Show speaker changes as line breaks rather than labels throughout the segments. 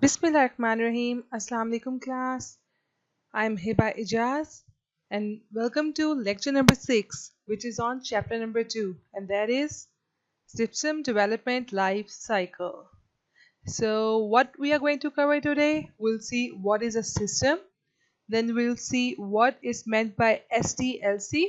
Bismillahirrahmanirrahim. Assalamu alaikum class. I'm Hiba Ijaz and welcome to lecture number 6, which is on chapter number 2, and that is System Development Life Cycle. So what we are going to cover today, we'll see what is a system, then we'll see what is meant by SDLC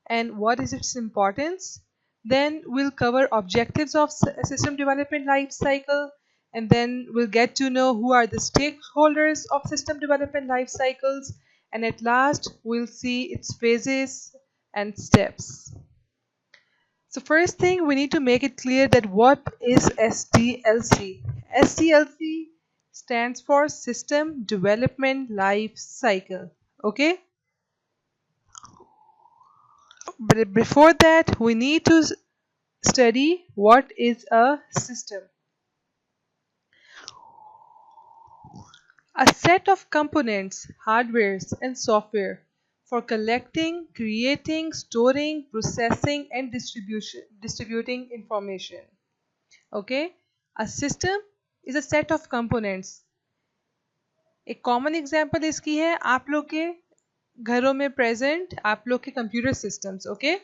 and what is its importance. Then we'll cover objectives of system development life cycle, and then we'll get to know who are the stakeholders of system development life cycles, and at last we'll see its phases and steps. So first thing, we need to make it clear that what is SDLC. SDLC stands for System Development Life Cycle. Okay? But before that, we need to study what is a system. A set of components, hardwares and software for collecting, creating, storing, processing and distributing information. Okay? A system is a set of components. एक common example इसकी है आप लोग के घरों में present आप लोग के computer systems. Okay,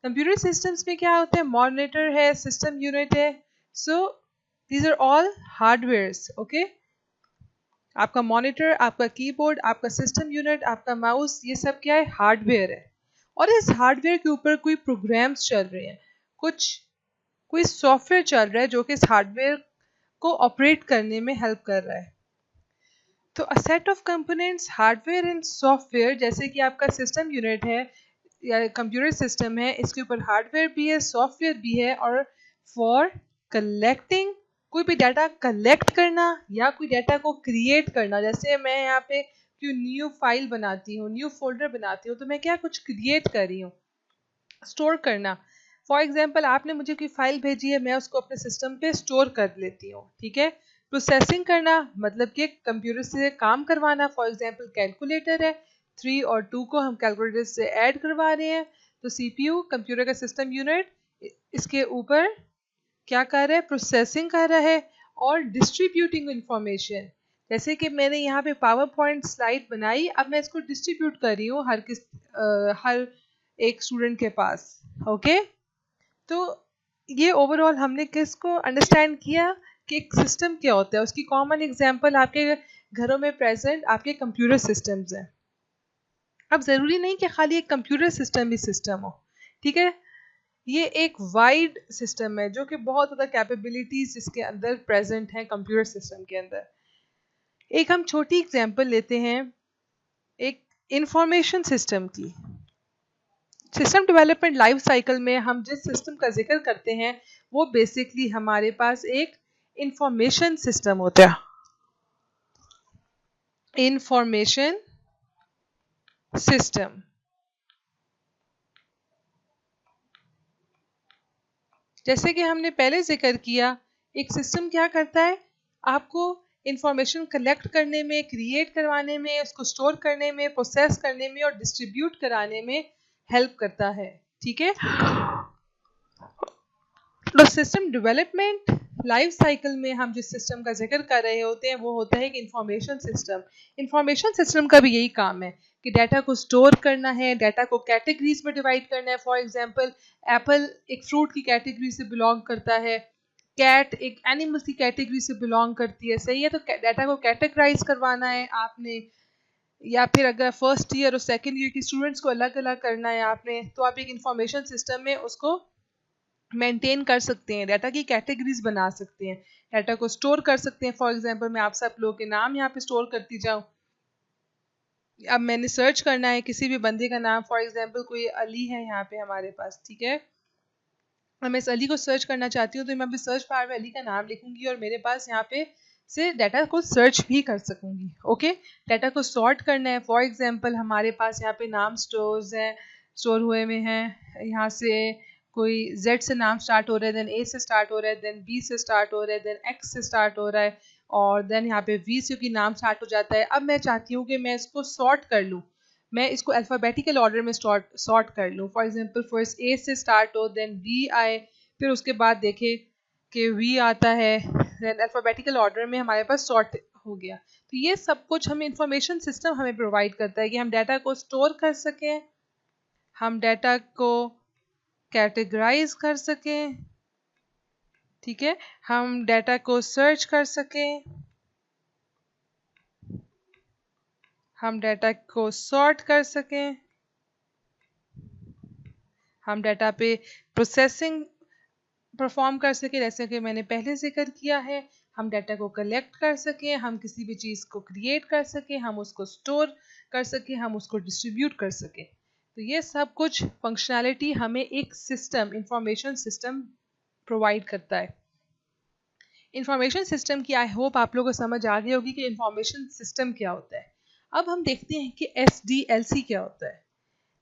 computer systems में क्या होता है, मॉनिटर है, सिस्टम यूनिट है. So these are all hardwares. Okay, आपका मॉनिटर, आपका कीबोर्ड, आपका सिस्टम यूनिट, आपका माउस, ये सब क्या है, हार्डवेयर है. और इस हार्डवेयर के ऊपर कोई प्रोग्राम्स चल रहे हैं, कोई सॉफ्टवेयर चल रहा है जो कि इस हार्डवेयर को ऑपरेट करने में हेल्प कर रहा है. तो a set of components, hardware and software, जैसे कि आपका सिस्टम यूनिट है या कंप्यूटर सिस्टम है, इसके ऊपर हार्डवेयर भी है, सॉफ्टवेयर भी है. और फॉर कलेक्टिंग, कोई भी डाटा कलेक्ट करना या कोई डाटा को क्रिएट करना. जैसे मैं यहाँ पे कोई न्यू फाइल बनाती हूँ, न्यू फोल्डर बनाती हूँ, तो मैं क्या कुछ क्रिएट कर रही हूँ, स्टोर करना. फॉर एग्जाम्पल, आपने मुझे कोई फाइल भेजी है, मैं उसको अपने सिस्टम पे स्टोर कर लेती हूँ. ठीक है. प्रोसेसिंग करना मतलब कि कंप्यूटर से काम करवाना. फॉर एग्जांपल कैलकुलेटर है, 3 और 2 को हम कैलकुलेटर से ऐड करवा रहे हैं, तो सीपीयू कंप्यूटर का सिस्टम यूनिट इसके ऊपर क्या कर रहा है, प्रोसेसिंग कर रहा है और डिस्ट्रीब्यूटिंग इंफॉर्मेशन. जैसे कि मैंने यहाँ पे पावर पॉइंट स्लाइड बनाई, अब मैं इसको डिस्ट्रीब्यूट कर रही हूँ हर एक स्टूडेंट के पास. ओके, तो ये ओवरऑल हमने किसको अंडरस्टैंड किया कि एक सिस्टम क्या होता है. उसकी कॉमन एग्जांपल आपके घरों में प्रेजेंट आपके कंप्यूटर सिस्टम्स हैं. अब ज़रूरी नहीं कि खाली एक कंप्यूटर सिस्टम ही सिस्टम हो. ठीक है, ये एक वाइड सिस्टम है जो कि बहुत ज़्यादा कैपेबिलिटीज इसके अंदर प्रेजेंट हैं कंप्यूटर सिस्टम के अंदर. एक हम छोटी एग्जांपल लेते हैं एक इंफॉर्मेशन सिस्टम की. सिस्टम डेवलपमेंट लाइफ साइकिल में हम जिस सिस्टम का जिक्र करते हैं वो बेसिकली हमारे पास एक इंफॉर्मेशन सिस्टम होता है. इंफॉर्मेशन सिस्टम, जैसे कि हमने पहले जिक्र किया, एक सिस्टम क्या करता है, आपको इंफॉर्मेशन कलेक्ट करने में, क्रिएट करवाने में, उसको स्टोर करने में, प्रोसेस करने में और डिस्ट्रीब्यूट कराने में हेल्प करता है. ठीक है. तो सिस्टम डेवलपमेंट लाइफ साइकिल में हम जिस सिस्टम का जिक्र कर रहे होते हैं वो होता है एक इंफॉर्मेशन सिस्टम. इंफॉर्मेशन सिस्टम का भी यही काम है कि डाटा को स्टोर करना है, डाटा को कैटेगरीज में डिवाइड करना है. फॉर एग्जांपल, एप्पल एक फ्रूट की कैटेगरी से बिलोंग करता है, कैट एक एनिमल्स की कैटेगरी से बिलोंग करती है. सही है, तो डाटा को कैटेगराइज करवाना है आपने, या फिर अगर फर्स्ट ईयर और सेकेंड ईयर की स्टूडेंट्स को अलग अलग करना है आपने, तो आप एक इंफॉर्मेशन सिस्टम में उसको मेंटेन कर सकते हैं, डाटा की कैटेगरीज बना सकते हैं, डाटा को स्टोर कर सकते हैं. फॉर एग्जांपल, मैं आप सब लोगों के नाम यहाँ पे स्टोर करती जाऊँ. अब मैंने सर्च करना है किसी भी बंदे का नाम, फॉर एग्जांपल कोई अली है यहाँ पे हमारे पास. ठीक है, अब मैं इस अली को सर्च करना चाहती हूँ, तो मैं अभी सर्च बार में अली का नाम लिखूंगी और मेरे पास यहाँ पे से डाटा को सर्च भी कर सकूंगी. ओके, डाटा को सॉर्ट करना है. फॉर एग्जांपल, हमारे पास यहाँ पे नाम स्टोर हुए में हैं. यहाँ से कोई Z से नाम स्टार्ट हो रहा है, देन A से स्टार्ट हो रहा है, देन B से स्टार्ट हो रहा है, देन X से स्टार्ट हो रहा है, और देन यहाँ पे V से की नाम स्टार्ट हो जाता है. अब मैं चाहती हूँ कि मैं इसको सॉर्ट कर लूँ, मैं इसको अल्फ़ाबेटिकल ऑर्डर में सॉर्ट कर लूँ. फॉर एग्जांपल, फर्स्ट A से स्टार्ट हो, देन B आए, फिर उसके बाद देखें कि V आता है, देन अल्फ़ाबेटिकल ऑर्डर में हमारे पास सॉर्ट हो गया। तो ये सब कुछ हमें इंफॉर्मेशन सिस्टम हमें प्रोवाइड करता है कि हम डाटा को स्टोर कर सकें, हम डाटा को कैटेगराइज कर सकें, ठीक है, हम डाटा को सर्च कर सकें, हम डाटा को सॉर्ट कर सकें, हम डाटा पे प्रोसेसिंग परफॉर्म कर सकें, जैसे कि मैंने पहले जिक्र किया है, हम डाटा को कलेक्ट कर सकें, हम किसी भी चीज़ को क्रिएट कर सकें, हम उसको स्टोर कर सकें, हम उसको डिस्ट्रीब्यूट कर सकें। तो ये सब कुछ फंक्शनैलिटी हमें एक सिस्टम, इंफॉर्मेशन सिस्टम प्रोवाइड करता है। इंफॉर्मेशन सिस्टम की आई होप आप लोगों को समझ आ गई होगी कि इंफॉर्मेशन सिस्टम क्या होता है। अब हम देखते हैं कि SDLC क्या होता है।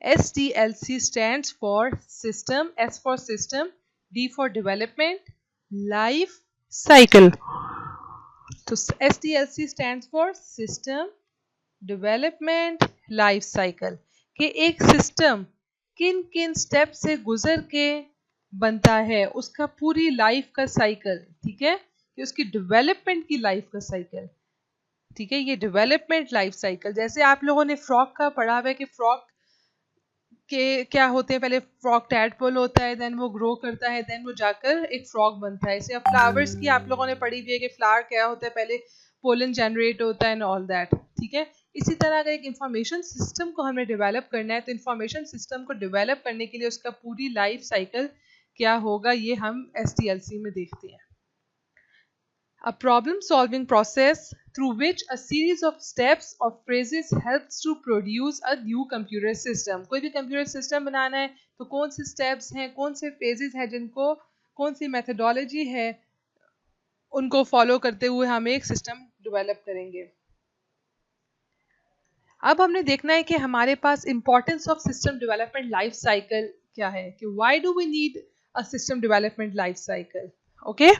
SDLC stands for System, S for System, D for Development, Life Cycle. तो SDLC stands for System, Development, Life Cycle. कि एक सिस्टम किन किन स्टेप से गुजर के बनता है, उसका पूरी लाइफ का साइकिल, ठीक है, कि उसकी डेवलपमेंट की लाइफ का साइकिल, ठीक है, ये डेवलपमेंट लाइफ साइकिल। जैसे आप लोगों ने फ्रॉक का पढ़ा हुआ है कि फ्रॉक के क्या होते हैं, पहले फ्रॉक टैडपोल होता है, देन वो ग्रो करता है, देन वो जाकर एक फ्रॉक बनता है। इसे फ्लावर्स की आप लोगों ने पढ़ी हुई है कि फ्लावर क्या होता है, पहले पोलन जनरेट होता है एंड ऑल दैट, ठीक है। इसी तरह अगर एक इंफॉर्मेशन सिस्टम को हमें डेवलप करना है तो इंफॉर्मेशन सिस्टम को डेवलप करने के लिए उसका पूरी लाइफ साइकिल क्या होगा, ये हम SDLC में देखते हैं। A problem-solving process through which a series of steps or phrases helps to produce a new computer system. कोई भी computer system बनाना है तो कौन से steps हैं, कौन से phases हैं, जिनको कौन सी methodology है, उनको follow करते हुए हम एक system develop करेंगे। अब हमने देखना है कि हमारे पास importance of system development life cycle क्या है, कि why do we need a system development life cycle, okay?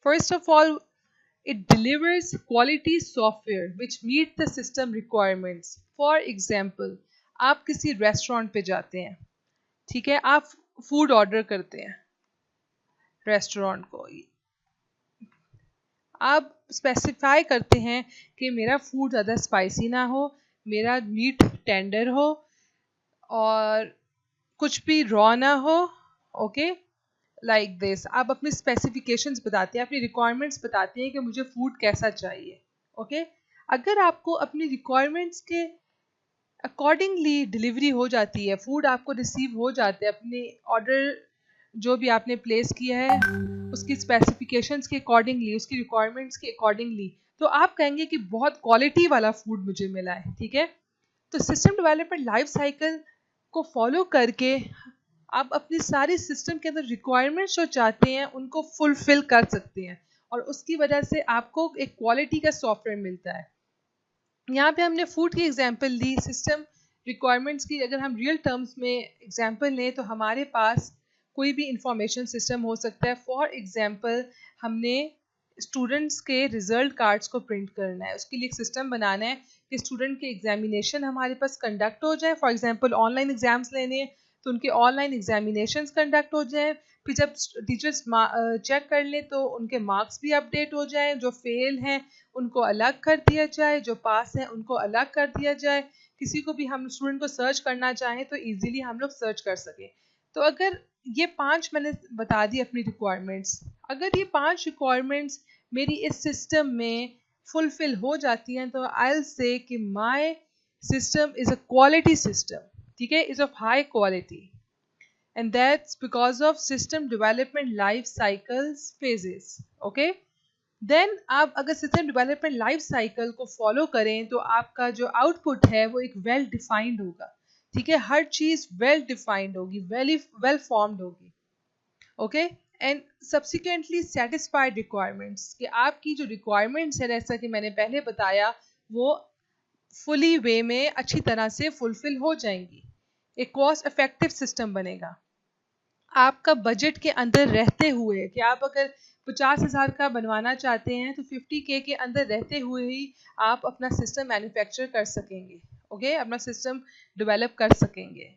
First of all, it delivers quality software which meet the system requirements. For example, आप किसी रेस्टोरेंट पे जाते हैं, ठीक है, आप फूड ऑर्डर करते हैं रेस्टोरेंट को, आप स्पेसिफाई करते हैं कि मेरा फूड ज़्यादा स्पाइसी ना हो, मेरा मीट टेंडर हो और कुछ भी रॉ ना हो, ओके, लाइक दिस। आप अपनी स्पेसिफिकेशंस बताते हैं, अपनी रिक्वायरमेंट्स बताते हैं कि मुझे फूड कैसा चाहिए, ओके। अगर आपको अपनी रिक्वायरमेंट्स के अकॉर्डिंगली डिलीवरी हो जाती है, फूड आपको रिसीव हो जाते हैं, अपने ऑर्डर जो भी आपने प्लेस किया है उसकी स्पेसिफिकेशंस के अकॉर्डिंगली, उसकी रिक्वायरमेंट्स के अकॉर्डिंगली, तो आप कहेंगे कि बहुत क्वालिटी वाला फूड मुझे मिला है, ठीक है। तो सिस्टम डेवलपमेंट लाइफ साइकिल को फॉलो करके आप अपनी सारी सिस्टम के अंदर रिक्वायरमेंट्स जो चाहते हैं उनको फुलफिल कर सकते हैं और उसकी वजह से आपको एक क्वालिटी का सॉफ्टवेयर मिलता है। यहाँ पे हमने फूड की एग्जांपल ली, सिस्टम रिक्वायरमेंट्स की अगर हम रियल टर्म्स में एग्जांपल लें तो हमारे पास कोई भी इंफॉर्मेशन सिस्टम हो सकता है। फॉर एग्जांपल, हमने स्टूडेंट्स के रिजल्ट कार्ड्स को प्रिंट करना है, उसके लिए एक सिस्टम बनाना है कि स्टूडेंट के एग्जामिनेशन हमारे पास कंडक्ट हो जाए। फॉर एग्जांपल ऑनलाइन एग्जाम्स लेने हैं तो उनके ऑनलाइन एग्जामिनेशंस कंडक्ट हो जाए, फिर जब टीचर्स चेक कर लें तो उनके मार्क्स भी अपडेट हो जाए, जो फेल हैं उनको अलग कर दिया जाए, जो पास हैं उनको अलग कर दिया जाए, किसी को भी हम स्टूडेंट को सर्च करना चाहें तो इजीली हम लोग सर्च कर सकें। तो अगर ये 5 मैंने बता दी अपनी रिक्वायरमेंट्स, अगर ये 5 रिक्वायरमेंट्स मेरी इस सिस्टम में फुलफिल हो जाती हैं तो आई विल से कि my system is a quality system, ठीक है, is of high quality, and that's because of system development life cycles phases, okay? Then आप अगर सिस्टम डेवलपमेंट लाइफ साइकिल को फॉलो करें तो आपका जो आउटपुट है वो एक वेल डिफाइंड होगा, ठीक है, हर चीज़ वेल डिफाइंड होगी, वेल फॉर्म्ड होगी, okay, and subsequently satisfied requirements, कि आपकी जो रिक्वायरमेंट्स है जैसा कि मैंने पहले बताया वो फुली वे में अच्छी तरह से फुलफिल हो जाएंगी, एक कॉस्ट इफेक्टिव सिस्टम बनेगा आपका बजट के अंदर रहते हुए, कि आप अगर 50,000 का बनवाना चाहते हैं तो 50K के अंदर रहते हुए ही आप अपना सिस्टम मैन्युफैक्चर कर सकेंगे, ओके, अपना सिस्टम डेवलप कर सकेंगे।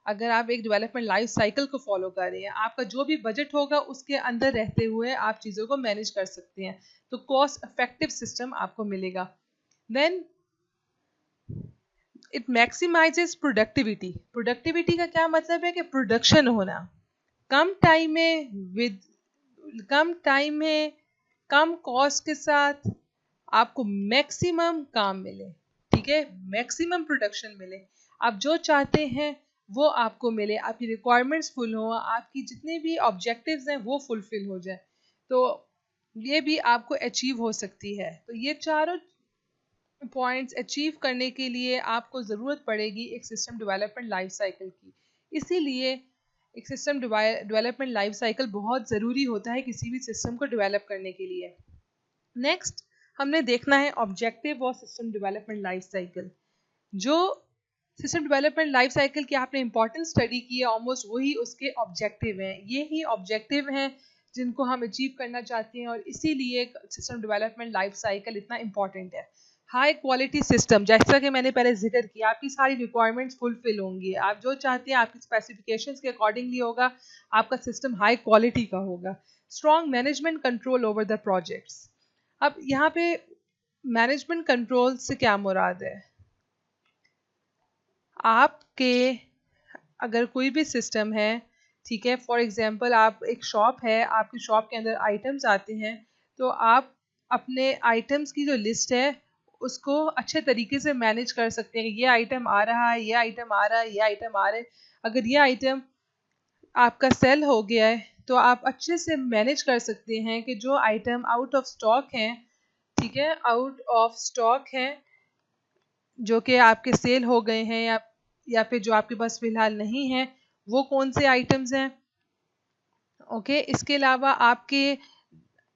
अगर आप एक डेवलपमेंट लाइफ साइकिल को फॉलो कर रहे हैं, आपका जो भी बजट होगा उसके अंदर रहते हुए आप चीज़ों को मैनेज कर सकते हैं, तो कॉस्ट इफेक्टिव सिस्टम आपको मिलेगा। Then it maximises productivity. Productivity का क्या मतलब है कि प्रोडक्शन होना, कम टाइम में विद कम टाइम में कम कॉस्ट के साथ आपको मैक्सिमम काम मिले, ठीक है, मैक्सिमम प्रोडक्शन मिले, आप जो चाहते हैं वो आपको मिले, आपकी रिक्वायरमेंट्स फुल हो, आपकी जितने भी ऑब्जेक्टिव्स हैं वो फुलफिल हो जाए, तो ये भी आपको अचीव हो सकती है। तो ये चारों पॉइंट्स अचीव करने के लिए आपको ज़रूरत पड़ेगी एक सिस्टम डेवलपमेंट लाइफ साइकिल की। इसीलिए एक सिस्टम डेवलपमेंट लाइफ साइकिल बहुत ज़रूरी होता है किसी भी सिस्टम को डेवलप करने के लिए। नेक्स्ट हमने देखना है ऑब्जेक्टिव और सिस्टम डेवलपमेंट लाइफ साइकिल। जो सिस्टम डेवलपमेंट लाइफ साइकिल की आपने इंपॉर्टेंट स्टडी की है, ऑलमोस्ट वही उसके ऑब्जेक्टिव हैं। ये ही ऑब्जेक्टिव हैं जिनको हम अचीव करना चाहते हैं, और इसीलिए सिस्टम डेवलपमेंट लाइफ साइकिल इतना इंपॉर्टेंट है। हाई क्वालिटी सिस्टम, जैसा कि मैंने पहले जिक्र किया, आपकी सारी रिक्वायरमेंट्स फुलफिल होंगी, आप जो चाहते हैं आपकी स्पेसिफिकेशंस के अकॉर्डिंगली होगा, आपका सिस्टम हाई क्वालिटी का होगा। Strong management control over the projects. अब यहाँ पे मैनेजमेंट कंट्रोल से क्या मुराद है? आपके अगर कोई भी सिस्टम है, ठीक है, फॉर एग्जांपल आप एक शॉप है, आपकी शॉप के अंदर आइटम्स आते हैं, तो आप अपने आइटम्स की जो लिस्ट है उसको अच्छे तरीके से मैनेज कर सकते हैं कि ये आइटम आ रहा है, ये आइटम आ रहा है, ये आइटम आ रहे हैं। अगर ये आइटम आपका सेल हो गया है तो आप अच्छे से मैनेज कर सकते हैं कि जो आइटम आउट ऑफ स्टॉक हैं, ठीक है, आउट ऑफ स्टॉक हैं, जो कि आपके सेल हो गए हैं, या फिर जो आपके पास फिलहाल नहीं है, वो कौन से आइटम्स हैं। ओके, इसके अलावा आपके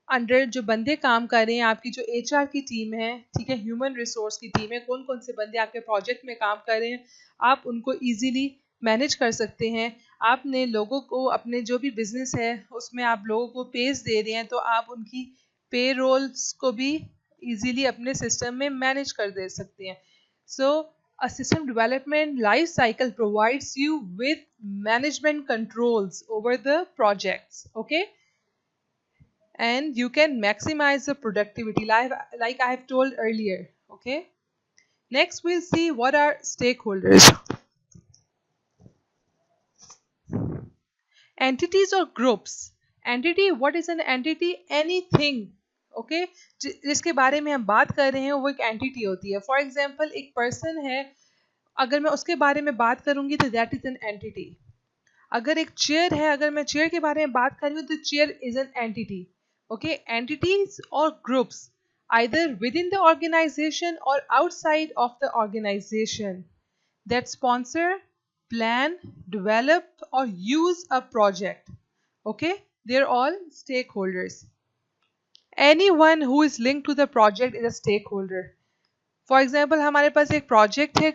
अंडर जो बंदे काम कर रहे हैं, आपकी जो एचआर की टीम है, ठीक है, ह्यूमन रिसोर्स की टीम है, कौन कौन से बंदे आपके प्रोजेक्ट में काम कर रहे हैं, आप उनको इजीली मैनेज कर सकते हैं। आपने लोगों को, अपने जो भी बिजनेस है उसमें आप लोगों को पेज दे रहे हैं, तो आप उनकी पे रोल्स को भी इजीली अपने सिस्टम में मैनेज कर दे सकते हैं। सो a system development life cycle provides you with management controls over the projects, okay, and you can maximize the productivity like I have told earlier. Okay, next we'll see what are stakeholders. Entities or groups. Entity, what is an entity? Anything, okay, जिसके बारे में हम बात कर रहे हैं वो एक एंटिटी होती है। फॉर एग्जाम्पल एक पर्सन है, अगर मैं उसके बारे में बात करूंगी तो दैट इज एन एंटिटी। अगर एक चेयर है, अगर मैं चेयर के बारे में बात कर रही हूँ तो chair is an entity. Okay, entities और groups either within the organization or outside of the organization that sponsor, plan, develop or use a project. Okay, they're all stakeholders. Anyone who is linked to the project is a stakeholder. For example, हमारे पास एक project है,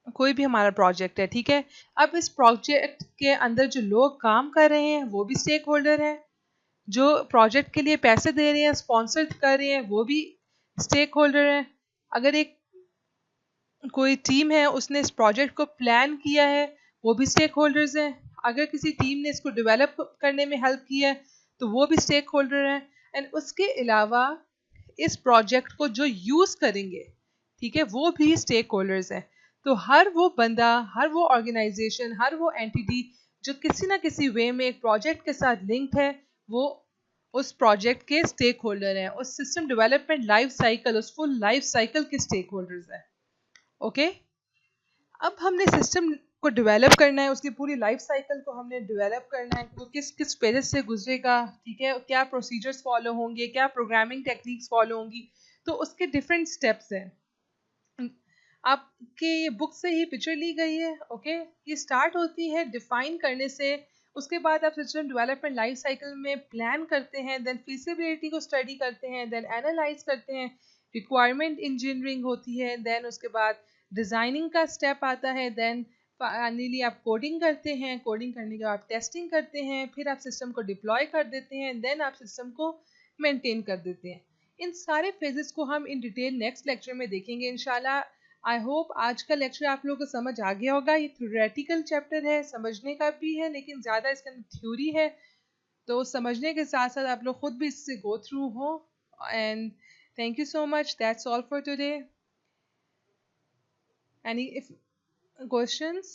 कोई भी हमारा project है, ठीक है, अब इस प्रोजेक्ट के अंदर जो लोग काम कर रहे हैं वो भी स्टेक होल्डर हैं, जो प्रोजेक्ट के लिए पैसे दे रहे हैं, स्पॉन्सर कर रहे हैं, वो भी स्टेक होल्डर हैं। अगर एक कोई टीम है उसने इस प्रोजेक्ट को प्लान किया है, वो भी स्टेक होल्डर्स हैं। अगर किसी टीम ने इसको डेवलप करने में हेल्प किया है तो वो भी स्टेक होल्डर हैं। एंड उसके अलावा इस प्रोजेक्ट को जो यूज़ करेंगे, ठीक है, वो भी स्टेक होल्डर्स हैं। तो हर वो बंदा, हर वो ऑर्गेनाइजेशन, हर वो एंटिटी जो किसी ना किसी वे में एक प्रोजेक्ट के साथ लिंक्ड है, वो उस प्रोजेक्ट के स्टेक होल्डर हैं, उस सिस्टम डेवलपमेंट लाइफ साइकिल, उस फुल लाइफ साइकिल के स्टेक होल्डर्स हैं। ओके, अब हमने सिस्टम को डेवलप करना है, उसकी पूरी लाइफ साइकिल को हमने डेवलप करना है, वो किस किस फेजेस से गुजरेगा, ठीक है, क्या प्रोसीजर्स फॉलो होंगे, क्या प्रोग्रामिंग टेक्निक्स फॉलो होंगी, तो उसके डिफरेंट स्टेप्स हैं। आपके ये बुक से ही पिक्चर ली गई है। ओके, ये स्टार्ट होती है डिफाइन करने से, उसके बाद आप सिस्टम डेवलपमेंट लाइफ साइकिल में प्लान करते हैं, देन फिजिबिलिटी को स्टडी करते हैं, देन एनालाइज करते हैं, रिक्वायरमेंट इंजीनियरिंग होती है, देन उसके बाद डिज़ाइनिंग का स्टेप आता है, देन फाइनली आप कोडिंग करते हैं, कोडिंग करने के बाद टेस्टिंग करते हैं, फिर आप सिस्टम को डिप्लॉय कर देते हैं, देन आप सिस्टम को मेंटेन कर देते हैं। इन सारे फेजेस को हम इन डिटेल नेक्स्ट लेक्चर में देखेंगे इंशाल्लाह। आई होप आज का लेक्चर आप लोगों को समझ आ गया होगा. ये थ्योरेटिकल चैप्टर है, समझने का भी है, लेकिन ज़्यादा इसके अंदर थ्योरी है. तो समझने के साथ साथ आप लोग खुद भी इससे गो थ्रू हो. And thank you so much. That's all for today. Any if questions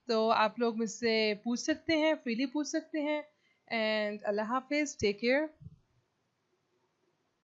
तो आप लोग मुझसे पूछ सकते हैं, फ्रीली पूछ सकते हैं. एंड अल्लाह हाफिज़. Take care.